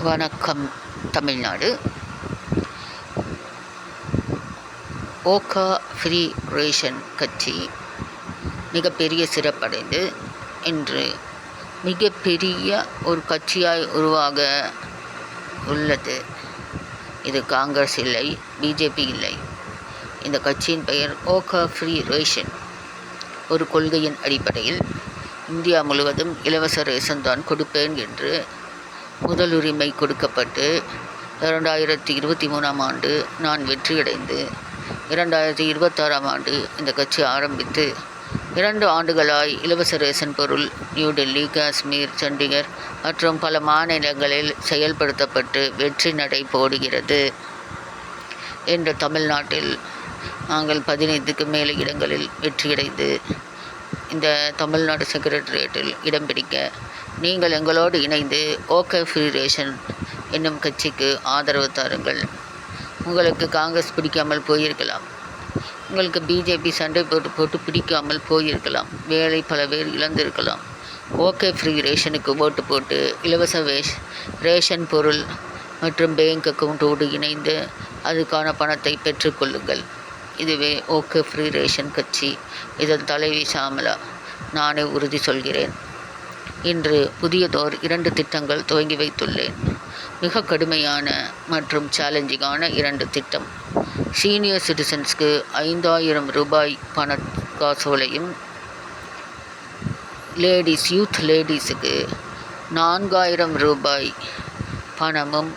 வணக்கம் Tamil Nadu. Okha free ration கட்சி மிகப்பெரிய சிறப்படைந்து இன்று மிகப்பெரிய ஒரு கட்சியாய் உருவாக உள்ளது. இது காங்கிரஸ் இல்லை, பிஜேபி இல்லை. இந்த கட்சியின் பெயர் ஓகா ஃப்ரீ ரேஷன். ஒரு கொள்கையின் அடிப்படையில் இந்தியா முழுவதும் இலவச ரேஷன் தான் கொடுப்பேன் என்று முதலுரிமை கொடுக்கப்பட்டு 2023 ஆண்டு நான் வெற்றியடைந்து 2026 ஆண்டு இந்த கட்சி ஆரம்பித்து 2 ஆண்டுகளாய் இலவச ரேஷன் பொருள் நியூடெல்லி, காஷ்மீர், சண்டிகர் மற்றும் பல மாநிலங்களில் செயல்படுத்தப்பட்டு வெற்றி நடை போடுகிறது. இன்று தமிழ்நாட்டில் நாங்கள் 15க்கு மேலே இடங்களில் வெற்றியடைந்து இந்த தமிழ்நாடு செக்ரட்டரியேட்டில் இடம் பிடிக்க நீங்கள் எங்களோடு இணைந்து ஓகே ஃப்ரீ ரேஷன் என்னும் கட்சிக்கு ஆதரவு தாருங்கள். உங்களுக்கு காங்கிரஸ் பிடிக்காமல் போயிருக்கலாம், உங்களுக்கு பிஜேபி சண்டை போட்டு பிடிக்காமல் போயிருக்கலாம், வேலை பல பேர் இழந்திருக்கலாம். ஓகே ஃப்ரீ ரேஷனுக்கு ஓட்டு போட்டு இலவச ரேஷன் பொருள் மற்றும் பேங்க் அக்கௌண்ட்டோடு இணைந்து அதுக்கான பணத்தை பெற்றுக்கொள்ளுங்கள். இதுவே ஓகே ஃப்ரீ ரேஷன் கட்சி. இதன் தலைவி ஷாமலா. நானே உறுதி சொல்கிறேன். இன்று புதியதோர் 2 திட்டங்கள் துவங்கி வைத்துள்ளேன். மிக கடுமையான மற்றும் சேலஞ்சிங்கான 2 திட்டம். சீனியர் சிட்டிசன்ஸ்க்கு 5000 ரூபாய் பண காசோலையும், யூத் லேடிஸுக்கு 4000 ரூபாய் பணமும்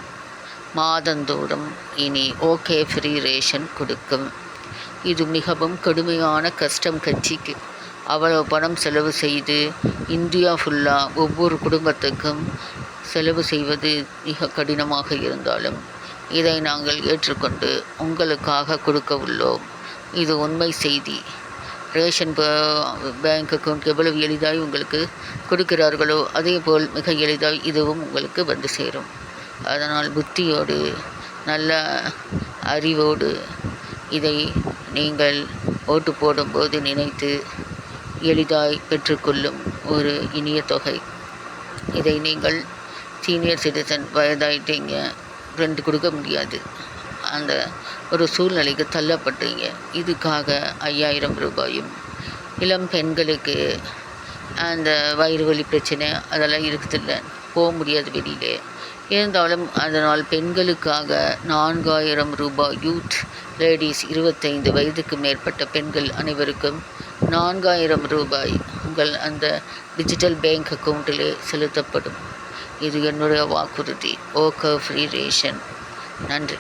மாதந்தோறும் இனி ஓகே ஃப்ரீ ரேஷன் கொடுக்கும். இது மிகவும் கடுமையான கஷ்டம் கட்சிக்கு. அவ்வளவு பணம் செலவு செய்து இந்தியா ஃபுல்லாக ஒவ்வொரு குடும்பத்துக்கும் செலவு செய்வது மிக கடினமாக இருந்தாலும் இதை நாங்கள் ஏற்றுக்கொண்டு உங்களுக்காக கொடுக்க உள்ளோம். இது உண்மை செய்தி. ரேஷன் பேங்க் அக்கௌண்ட் எவ்வளவு எளிதாய் உங்களுக்கு கொடுக்கிறார்களோ அதே போல் மிக எளிதாய் இதுவும் உங்களுக்கு வந்து சேரும். அதனால் புத்தியோடு நல்ல அறிவோடு இதை நீங்கள் ஓட்டு போடும்போது நினைத்து எளிதாய் பெற்றுக்கொள்ளும் ஒரு இனிய தொகை. இதை நீங்கள் சீனியர் சிட்டிசன் வயதாயிட்டீங்க, 2 கொடுக்க முடியாது, அந்த ஒரு சூழ்நிலைக்கு தள்ளப்பட்டீங்க. இதுக்காக 5000 ரூபாயும், இளம் பெண்களுக்கு அந்த வயிறு வலி பிரச்சனை அதெல்லாம் இருக்குதில்ல, போக முடியாது வெளியிலே இருந்தாலும் அதனால் பெண்களுக்காக 4000 ரூபாய், யூத் லேடிஸ் 25 வயதுக்கு மேற்பட்ட பெண்கள் அனைவருக்கும் 4000 ரூபாய் உங்கள் அந்த டிஜிட்டல் பேங்க் அக்கௌண்ட்டிலே செலுத்தப்படும். இது என்னுடைய வாக்குறுதி. Okay free ration. நன்றி.